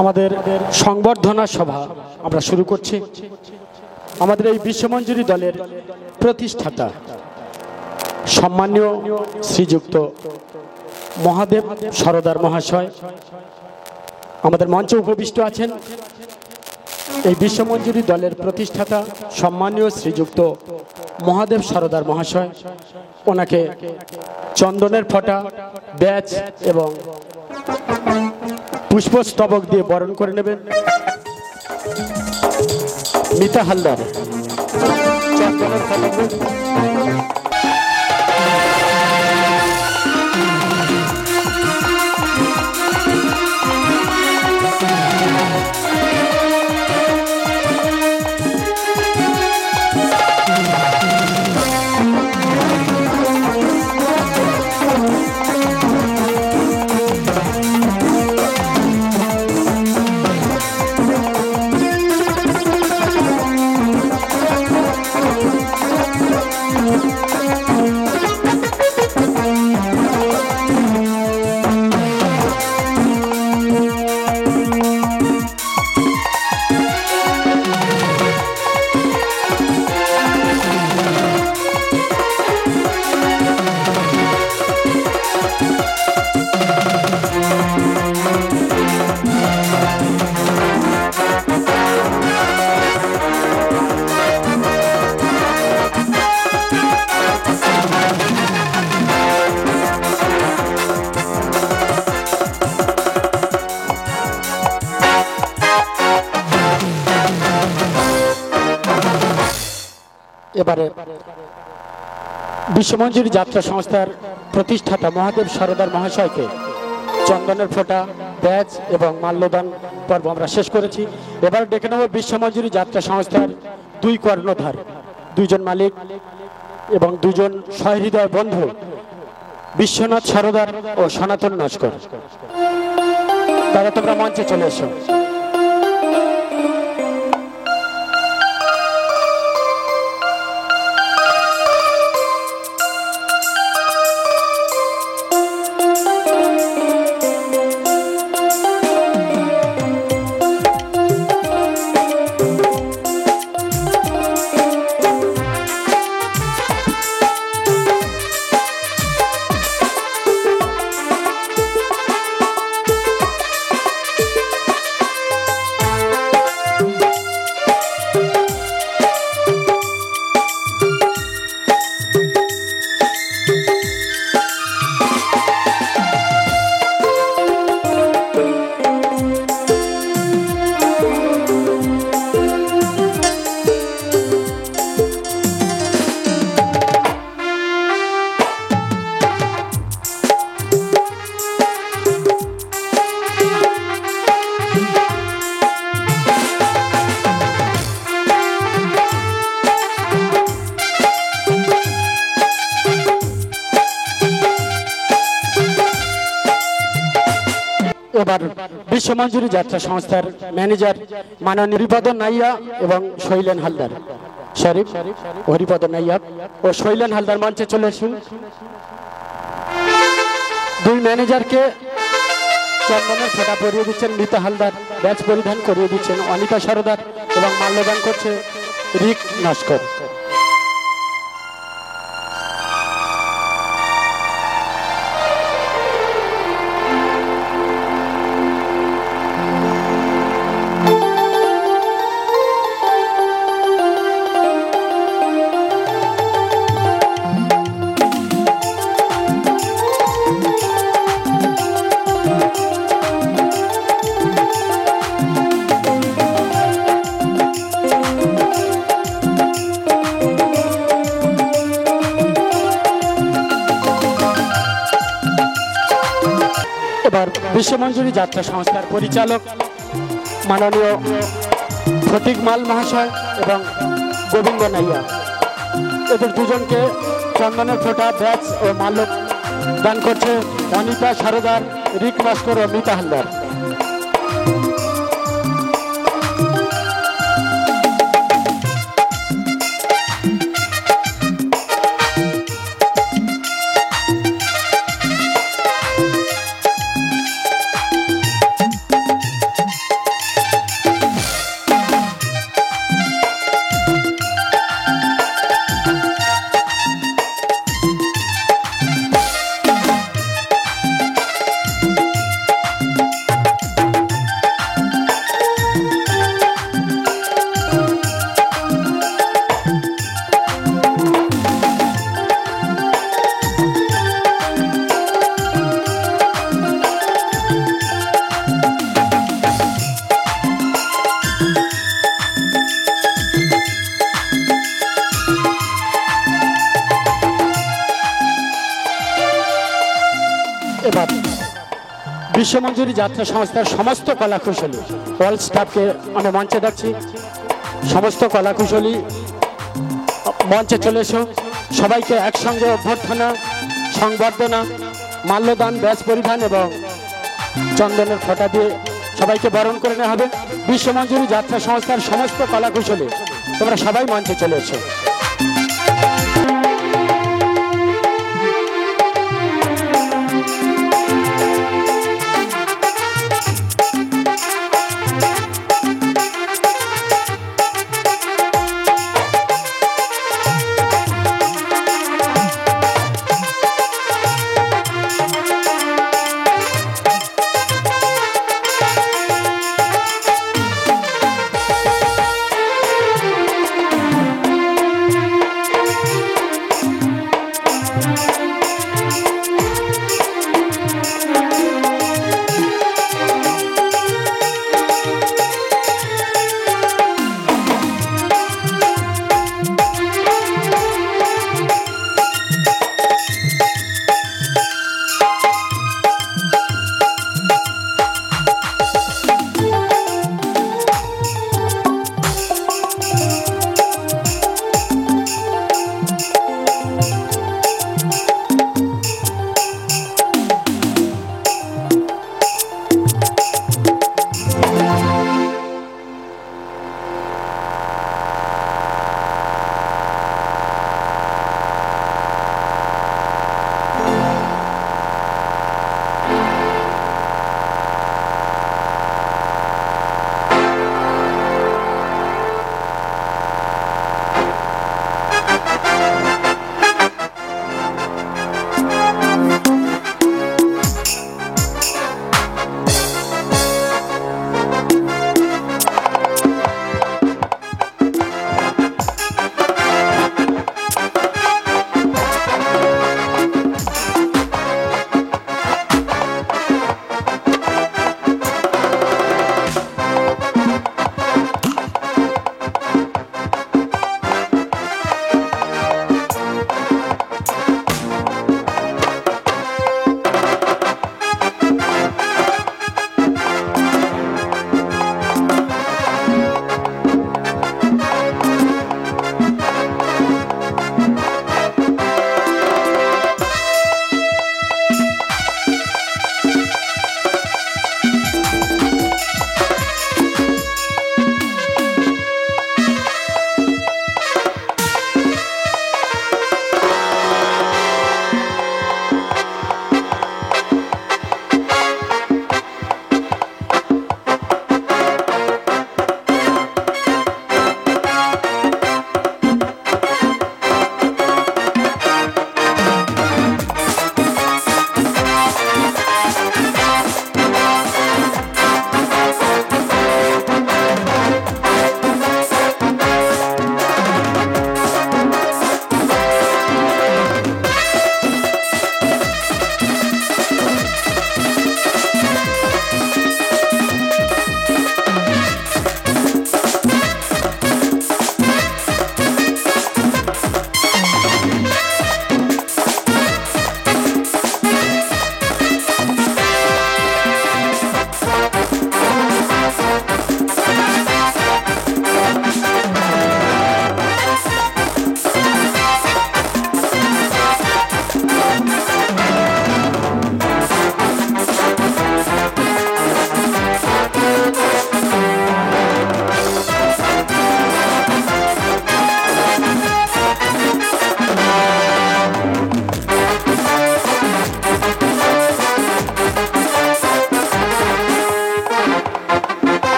আমাদের সংবর্ধনা সভা আমরা শুরু করছি। আমাদের এই বিশ্বমঞ্জুরি দলের প্রতিষ্ঠাতা সম্মানীয় শ্রীযুক্ত মহাদেব সরদার মহাশয় আমাদের মঞ্চে উপবিষ্ট আছেন। এই বিশ্বমঞ্জুরি দলের প্রতিষ্ঠাতা সম্মানীয় শ্রীযুক্ত মহাদেব সরদার মহাশয়, ওনাকে চন্দনের ফোঁটা, ব্যাচ এবং পুষ্পস্তবক দিয়ে বরণ করে নেবেন। মিতা হালদার চন্দনের ফোঁটা এবারে বিশ্বমঞ্জুরি যাত্রা সংস্থার প্রতিষ্ঠাতা মহাদেব সরদার মহাশয়কে চন্দনের ফোঁটা, ব্যাচ এবং মাল্যদান পর্ব আমরা শেষ করেছি। এবার ডেকে নেব বিশ্বমঞ্জুরি যাত্রা সংস্থার দুই কর্ণধার, দুইজন মালিক এবং দুজন সহৃদয় বন্ধু, বিশ্বনাথ সরদার ও সনাতন নস্কর। তারা তোমরা মঞ্চে চলে এসো। এবার বিশ্বমঞ্জুরি যাত্রা সংস্থার ম্যানেজার মাননীয় হরিপদ নাইয়া এবং শৈলেন হালদার, শরীফ হরিপদ নাইয়া ও শৈলেন হালদার মঞ্চে চলে আসুন। দুই ম্যানেজারকে চন্দনের ফোঁটা পরিয়ে দিচ্ছেন মিতা হালদার, ব্যাচ পরিধান করিয়ে দিচ্ছেন অনিতা সরদার এবং মাল্যদান করছে রিক নস্কর। এবার বিশ্বমঞ্জুরি যাত্রা সংস্থার পরিচালক মাননীয় ফটিক মাল মহাশয় এবং গোবিন্দ নাইয়া, এদের দুজনকে চন্দনের ফোঁটা, ব্যাচ ও মাল্য দান করছে অনিতা সরদার, রিক নস্কর ও মিতা হালদার। বিশ্বমঞ্জুরি যাত্রা সংস্থার সমস্ত কলাকুশলী অল স্টাফকে আমি মঞ্চে ডাকছি। সমস্ত কলাকুশলী মঞ্চে চলে এসো। সবাইকে একসঙ্গে অভ্যর্থনা, সংবর্ধনা, মাল্যদান, ব্যাজ পরিধান এবং চন্দনের ফোঁটা দিয়ে সবাইকে বরণ করে নেওয়া হবে। বিশ্বমঞ্জুরি যাত্রা সংস্থার সমস্ত কলাকুশলী তোমরা সবাই মঞ্চে চলে এসো।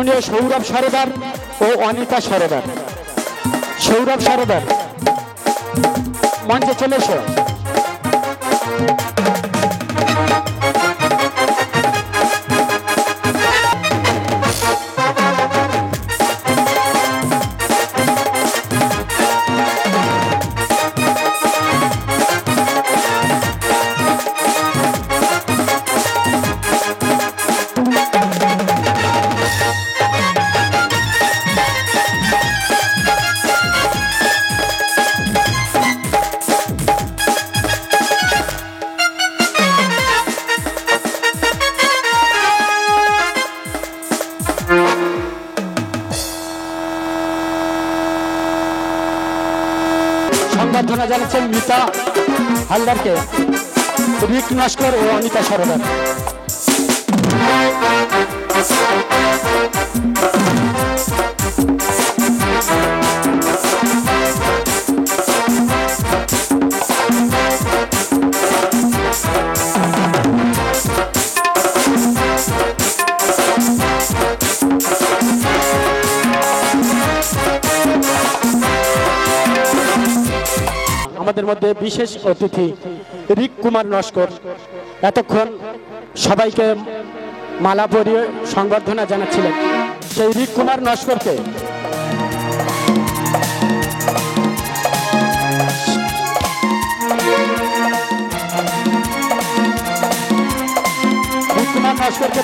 মাননীয় সৌরভ সরদার ও অনিতা সরদার। সৌরভ সরদার মঞ্চে চলে এসো। সংবর্ধনা জানাচ্ছেন মিতা হালদারকে, রিক নস্কর ও অনিতা সরদার। আমাদের মধ্যে বিশেষ অতিথি রিক কুমার নস্কর এতক্ষণ সবাইকে মালা পরিয়ে সংবর্ধনা জানাচ্ছিলেন। সেই রিক কুমার নস্করকে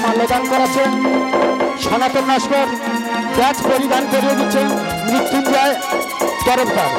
মাল্যদান করাচ্ছেন সনাতন নস্কর। ব্যাচ পরিধান করিয়ে দিচ্ছেন মৃত্যুঞ্জয় তরফদার।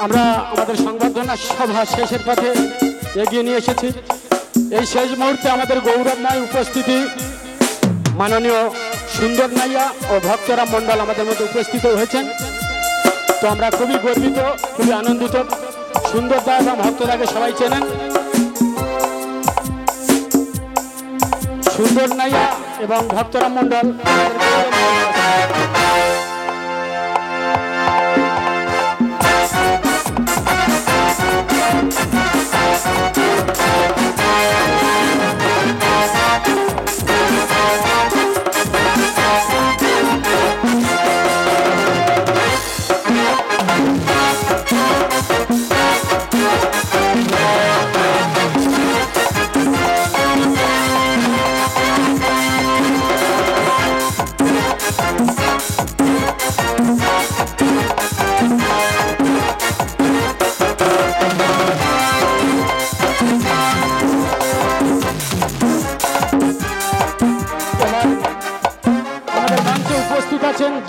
আমরা আমাদের সংবর্ধনা সভা শেষের পথে এগিয়ে নিয়ে এসেছি। এই শেষ মুহূর্তে আমাদের গৌরবময় উপস্থিতি মাননীয় সুন্দর নাইয়া ও ভক্তরাম মণ্ডল আমাদের মধ্যে উপস্থিত হয়েছেন। তো আমরা খুবই গর্বিত, খুবই আনন্দিত। সুন্দরদা এবং ভক্তদাকে সবাই চেনেন। সুন্দর নাইয়া এবং ভক্তরাম মণ্ডল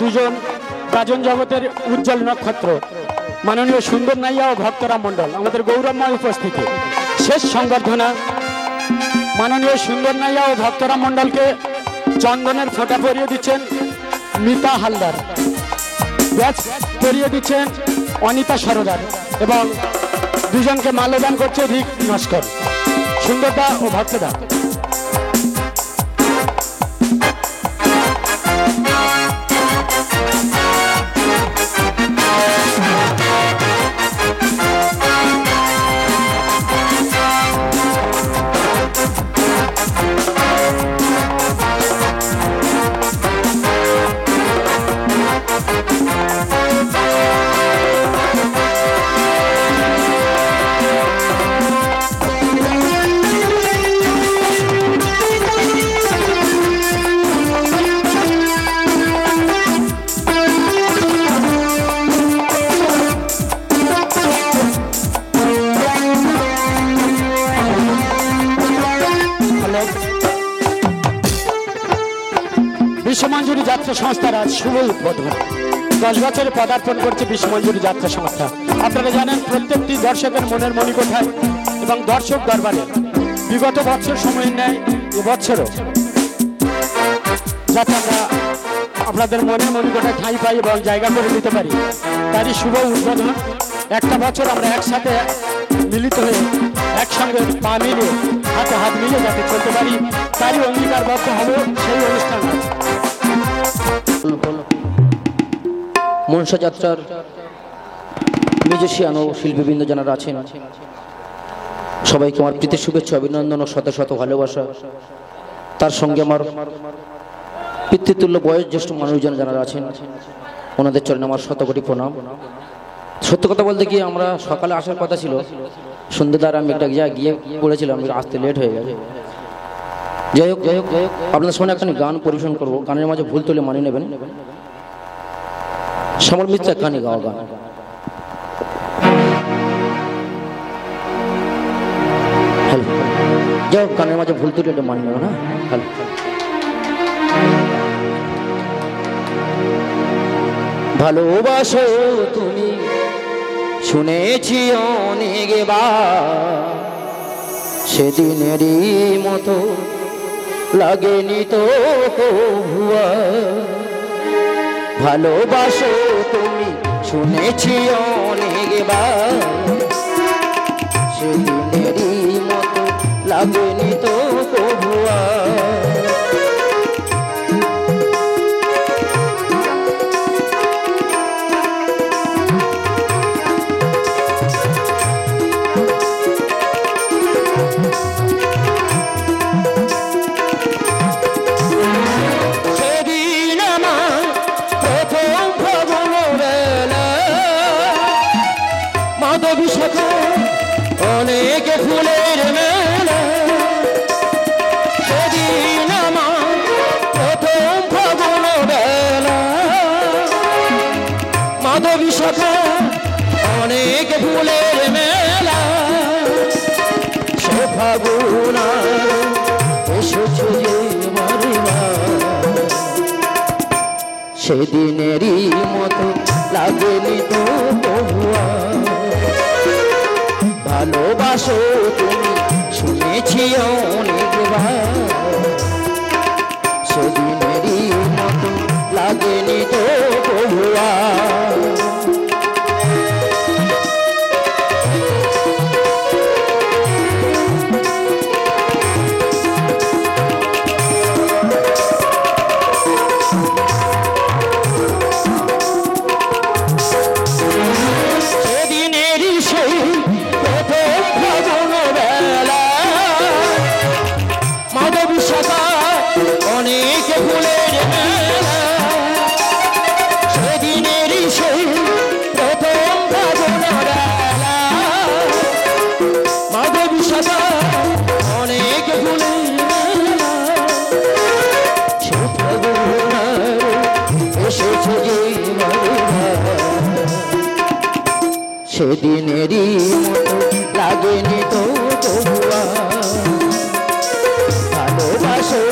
দুজন গাজন জগতের উজ্জ্বল নক্ষত্র মাননীয় সুন্দর নাইয়া ও ভক্তরাম মণ্ডল আমাদের গৌরবময় উপস্থিতি। শেষ সংবর্ধনা মাননীয় সুন্দর নাইয়া ও ভক্তরাম মণ্ডলকে চন্দনের ফোঁটা পরিয়ে দিচ্ছেন মিতা হালদার, ব্যাচ পরিয়ে দিচ্ছেন অনিতা সরদার এবং দুজনকে মাল্যদান করছে রিক নস্কর। সুন্দরদা ও ভক্তদা বিশ্বমঞ্জুরি যাত্রা সংস্থার আজ শুভ উদ্বোধন। 10 বছরে পদার্পণ করছে বিশ্বমঞ্জুরি যাত্রা সংস্থা। আপনারা জানেন প্রত্যেকটি দর্শকের মনের মণিকোঠায় এবং দর্শক দরবারে বিগত বছর সময়ের ন্যায় এবছরও যাতে আমরা আপনাদের মনের মণিকোঠায় ঠাঁই পাই এবং জায়গা করে নিতে পারি, তারই শুভ উদ্বোধন। একটা বছর আমরা একসাথে মিলিত হয়ে একসঙ্গে পা মিলিয়ে হাতে হাত মিলিয়ে যাতে চলতে পারি, তারই অঙ্গীকারবদ্ধ হবে সেই অনুষ্ঠান। মনসা যাত্রার মিউজিশিয়ান ও শিল্পীবৃন্দ যারা আছেন সবাইকে আমার প্রীতি শুভেচ্ছা, অভিনন্দন ও শত শত ভালোবাসা। তার সঙ্গে আমার পিতৃতুল্য বয়োজ্যেষ্ঠ মানুষজন যারা আছেন ওনাদের চরণে আমার শতকোটি প্রণাম। সত্য কথা বলতে গিয়ে আমরা সকালে আসার কথা ছিল, সন্ধ্যেদার আমি একটা গিয়ে পড়েছিলাম, আসতে লেট হয়ে গেছে। যাই হোক আপনাদের সামনে একটা গান পরিবেশন করবো। গানের মাঝে ভুল তুলে মানিয়ে নেবেন। শ্যামল মিত্রের গানে গাওয়া গান। হ্যালো, যাই হোক গানের মাঝে ভুল তুলে এটা মানিয়ে নেবো না। হ্যালো, ভালোবাসো তুমি শুনেছি অনেকবার, সেদিনেরই মতো লাগেনি তো ভুয়া। ভালোবাসো তুমি শুনেছি অনেকবার, সেদিনেরই মতো লাগেনি তো ভুয়া। অনেক ফুলের মেলা, সেদিন আমার প্রথম ফাগুন বেলা। মাধবী শাখা অনেক ফুলের মেলা, সে ফাগুন এসেছে যে মারিবা। সেদিনেরই মতো লাগেনি তো বহুয়া। ভালোবাসো তুমি শুনেছি অনেকবার, সেদিনেরই মতো লাগেনি তো বহুয়া। অনেক ফুলের মেলা, সেদিনেরই সেই প্রথম ফাগুন বেলা। মাধবী শাখা অনেক ফুলের মেলা, সে ফাগুন এসেছে যে মারিবা। সেদিনেরই মতো লাগেনি তো বহুয়া। ভালোবাসো